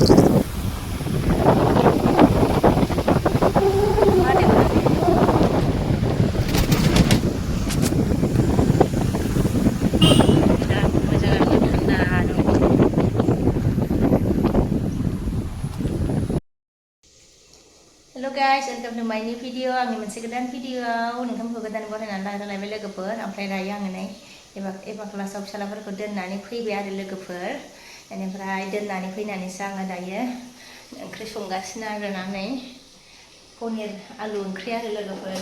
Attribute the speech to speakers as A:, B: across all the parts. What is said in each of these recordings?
A: Hello guys, welcome to my new video. Ini masih kedan video. Nोंथांमोनखौ गोदान बरायनानै लाबोलायबाय लोगोफोर. ओमफ्राय दायो आङो नै एबा क्लासाव फिसालाफोरखौ दोननानै फैबाय आरो लोगोफोर. बेनिफ्राय दोननानै फैनानैसो आङो दायो ओंख्रि संगासिनो आरोना नै पनिर आलु ओंख्रि आरो लोगोफोर.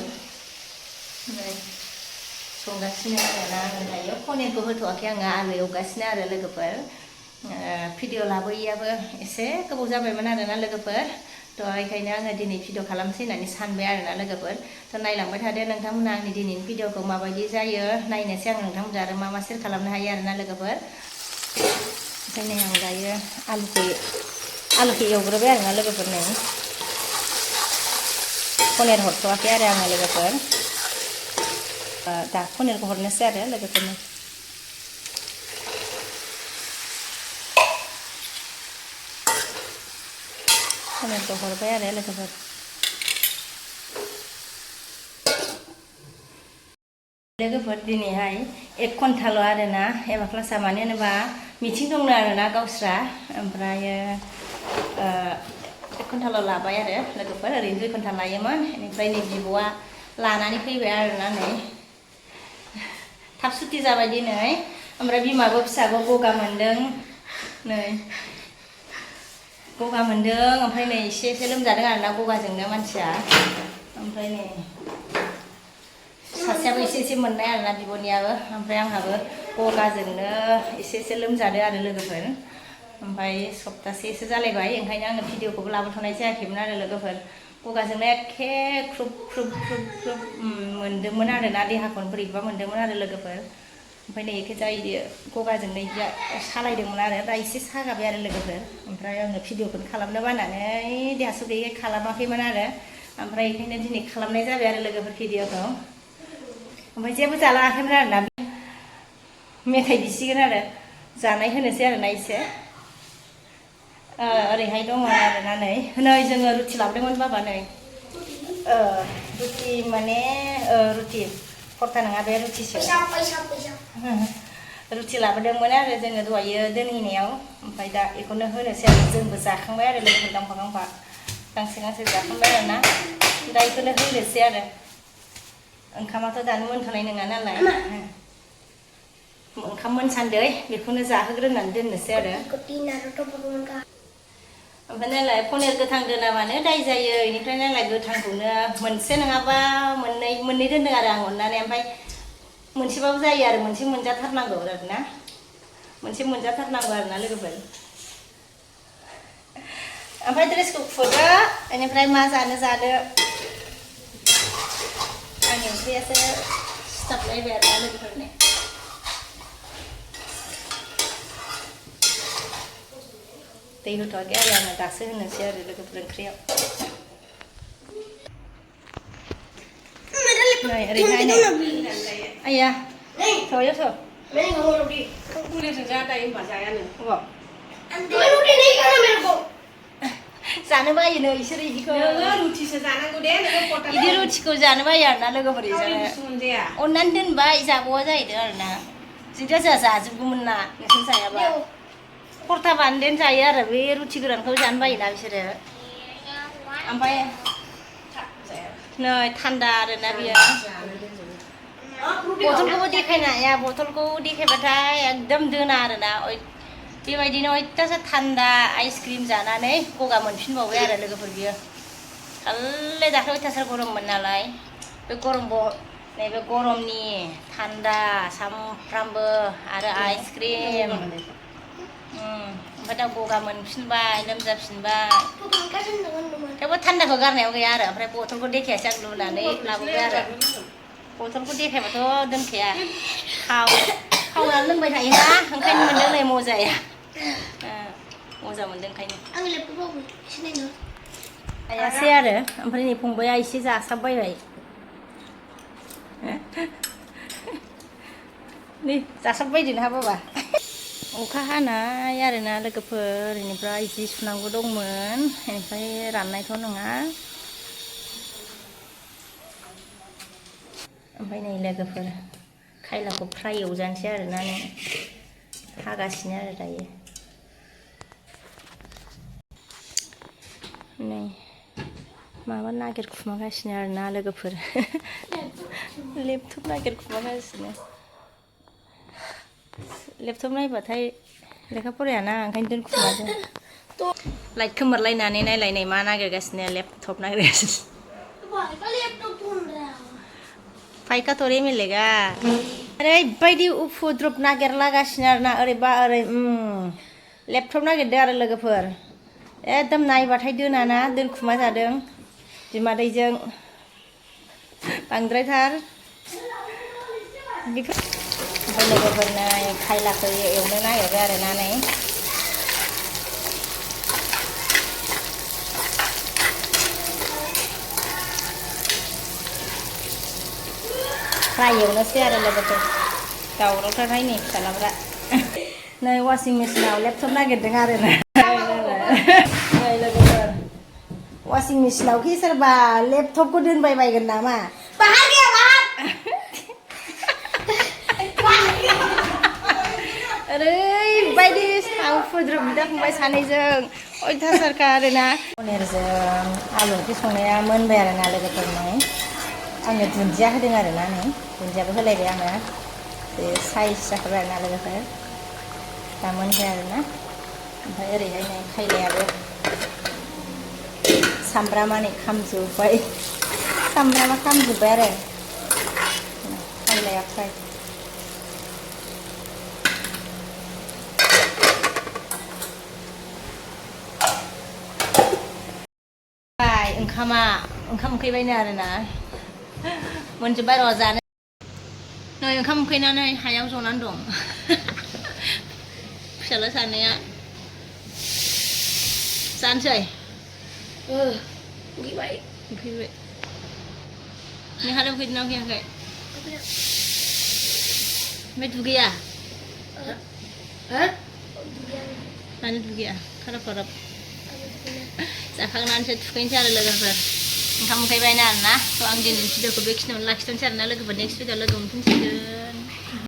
A: संगासिनो आरोना आङो दायो पनिरखौ होथ'वाखै आङो आलु एवगासिनो आरो लोगोफोर. भिडिअ लाबोयैयाबो एसे गोबाव जाबायमोन आरोना लोगोफोर. तो बेखायनो आङो दिनै भिडिअ खालामसै होननानै सानबाय आरोना लोगोफोर. तो नायलांबाय थादो नोंथांमोना आंनि दिनैनि भिडिअखौ माबायदि जायो नायनोसै आं नोंथांमोनजों आरो मा मा शेयार खालामनो हायो आरोना लोगोफोर. ओंखायनो आं दायो आलुखौ एवग्रोबाय आरोना लोगोफोर. नै पनिर हरथ'वाखै आरो आङो लोगोफोर. दा पनिरखौ हरनोसै आरो लोगोफोरनो. पनिरखौ हरबाय आरो लोगोफोर. लोगोफोर दिनैहाय 1 घन्टाल' आरोना एबा क्लासा मानो होनोबा मिटिं दंनो आरोना गावस्रा. ओमफ्रायो 1 घन्टाल' लाबाय आरो लोगोफोर. ओरैनो 2 घन्टा लायोमोन. बेनिफ्राय नै बिब'आ लानानै फैबाय आरोना नै थाब सुथि जाबाय दिनै. ओमफ्राय बिमाबो फिसाबो गगा मोन्दों. नै गगा मोन्दों. ओमफ्राय नै एसे लोमजादों आरोना गगाजोंनो मानसिया. ओमफ्राय नै सासेयाबो एसे मोननाय आरोना बिब'नियाबो. ओमफ्राय आंहाबो गगाजोंनो एसे लोमजादों आरो लोगोफोर. ओमफ्राय सप्तासेसो जालायबाय. ओंखायनो आङो भिडिअखौबो लाबोथ'नाय जायाखैमोन आरो लोगोफोर. गगाजोंनो एखे ख्रुब मोन्दोंमोन आरोना देहाखौनो बोरैबा मोन्दोंमोन आरो लोगोफोर. ओमफ्राय नै एखे जायो गगाजोंनो सालायदोंमोन आरो दा एसे सागाबाय आरो लोगोफोर. ओमफ्राय आङो भिडिअखौनो खालामनो बानानै देहासो गैयै खालामाखैमोन आरो. ओमफ्राय बेखायनो दिनै खालामनाय जाबाय आरो लोगोफोर भिडिअखौ. ओमफ्राय जेबो जालाङाखैमोन आरोना मेथाइ बिसिगोन आरो जानाय होनोसै आरोना एसे. ओरैहाय दङ आरोना नै जोङो रुटि लाबोदोंमोन बाबा. नै रुटि माने रुटि परता नङा बे रुटिसो. रुटि लाबोदोंमोन आरो जोङो दहायो दोनहैनायाव. ओमफ्राय दा बेखौनो होनोसै आरो जोंबो जाखांबाय आरो लोगोफोर गांफा गांसे जाखांबाय आरोना. दा बेखौनो होनोसै आरो. ओंखामाथ' दानो मोनखानाय नङा नालाय. ओंखाम मोनसान्दै बेखौनो जाहोग्रोनानै दोननोसै आरो. ओमफ्राय नालाय पनिर गोथां दोनाबानो दाय जायो. बेनिफ्राय नालाय गोथांखौनो मोनसे नङाबा मोननै दोनदों आरो आं अननानै. ओमफ्राय मोनसेबाबो जायो आरो मोनसे मोनजाथारनांगौ आरोना. मोनसे मोनजाथारनांगौ आरोना लोगोफोर. ओमफ्राय ड्रेसखौ खुदो. बेनिफ्राय मा जानो जादो. आंनि ओंख्रियासो सिथाबलायबाय आरोना लोगोफोरनि. दै होथ'वाखै आरो आङो दासो होनोसै आरो लोगोफोर ओंख्रियाव. नै ओरैहाय नै आइया थ'यो थ'. जानो बायोनो इसोर बिदिखौ. रुटिसो जानांगौ दे बिदि रुटिखौ जानो बायो आरोना लोगोफोर. अननानै दोनबाय जाबावा जाहैदों आरोना. जिदा जोंहा जाजोबगौमोन ना नोंसोर जायाबा. परता बानायनानै जायो आरो बे रुटि गोरानखौ जानो बायोना बिसोरो. ओमफ्राय नै थान्दा आरोना बियो. बथलखौबो देखायनो हाया. बथलखौ देखायबाथाय एकदम दोना आरोना. बेबायदिनो अयथासार थान्दा आइसक्रिम जानानै गगा मोनफिनबावबाय आरो लोगोफोर बियो. खालि दाख्लै अयथासार गरममोन नालाय. बे नैबे गरमनि थान्दा सामफ्रामबो आरो आइसक्रिम. ओमफ्राय दा गगा मोनफिनबाय लोमजाफिनबाय. थेवबो थान्दाखौ गारनायाव गैया आरो. ओमफ्राय बथलखौ देखायासै आं लुनानै लाबोबाय आरो. बथलखौ देखायबाथ' दोनखाया. खावनानै लोंबाय थायोना ओंखायनो मोनदों नै मजाया. मजा मोनदों ओंखायनो. हायासै आरो. ओमफ्राय नै फंबाया एसे जासाबबायबाय. नै जासाबबायदों ना बाबा. अखा हानाय आरोना लोगोफोर बेनिफ्राय जि सुनांगौ दंमोन बेनिफ्राय राननायथ' नङा ओमफ्राय नै लोगोफोर खायलाखौ फ्राय एवजानोसै आरोना नै हागासिनो आरो दायो नै माबा नागिरखुमागासिनो आरोना लोगोफोर लेपटप नागिरखुमागासिनो लेपटप नायबाथाय लेखा फरायाना ओंखायनो दोनखुमादों लाइट खोमोरलायनानै नायलायनाय मा नागिरगासिनो लेपटप नागिरगासिनो फाइका थ'रे मिलेगा ओरैबायदि उफुद्रुब नागिरलागासिनो आरोना ओरैबा ओरै लेपटप नागिरदों आरो लोगोफोर एकदम नायबाथाय दोनाना दोनखुमा जादों बिमादैजों बांद्रायथार ओमफ्राय लोगोफोर नै खायलाखौ एवनो नागिरबाय आरोना नै फ्राय एवनोसै आरो लोगोफोर दावरावथारहाय नै फिसालाफ्रा नै वाशिं मेसिनाव लेपटप नागिरदों आरोना नै लोगोफोर वाशिं मेसिनावखि सोरबा लेपटपखौ दोनबाय बायगोन नामा ओरैबायदि साव फुद्रुब बिदा फंबाय सानैजों अयथासारखा आरोना पनिरजों आलु ओंख्रि संनाया मोनबाय आरोना लोगोफोरनो आङो दुन्दिया होदों आरोना नै दुन्दियाबो होलायबाय आङो बे साइज जाखाबाय आरोना लोगोफोर दा मोनबाय आरोना ओमफ्राय ओरैहाय नै खायलायाबो सामब्रामा नै खामजोब्बाय सामब्रामा खामजोब्बाय आरो खायलाया फ्राय ओंखाम उखैबायनो आरोना मोनजोब्बाय र' जानो नै ओंखाम उखैनानै हायाव जनानै दं फिसाला सानैया जानोसै उखैबाय नोंहालाय उखैदोंना उखैयाखै ओमफ्राय दुगैया मानो दुगैया खाराब जाखांनानैसो थुखैनोसै आरो लोगोफोर ओंखाम उखैबायना आरोना थ' आं दिनैनि भिडिअखौ बेखिनियावनो लाखिथ'नोसै आरोना लोगोफोर नेक्स्ट भिडिअ लोगो मोनफिनसिगोन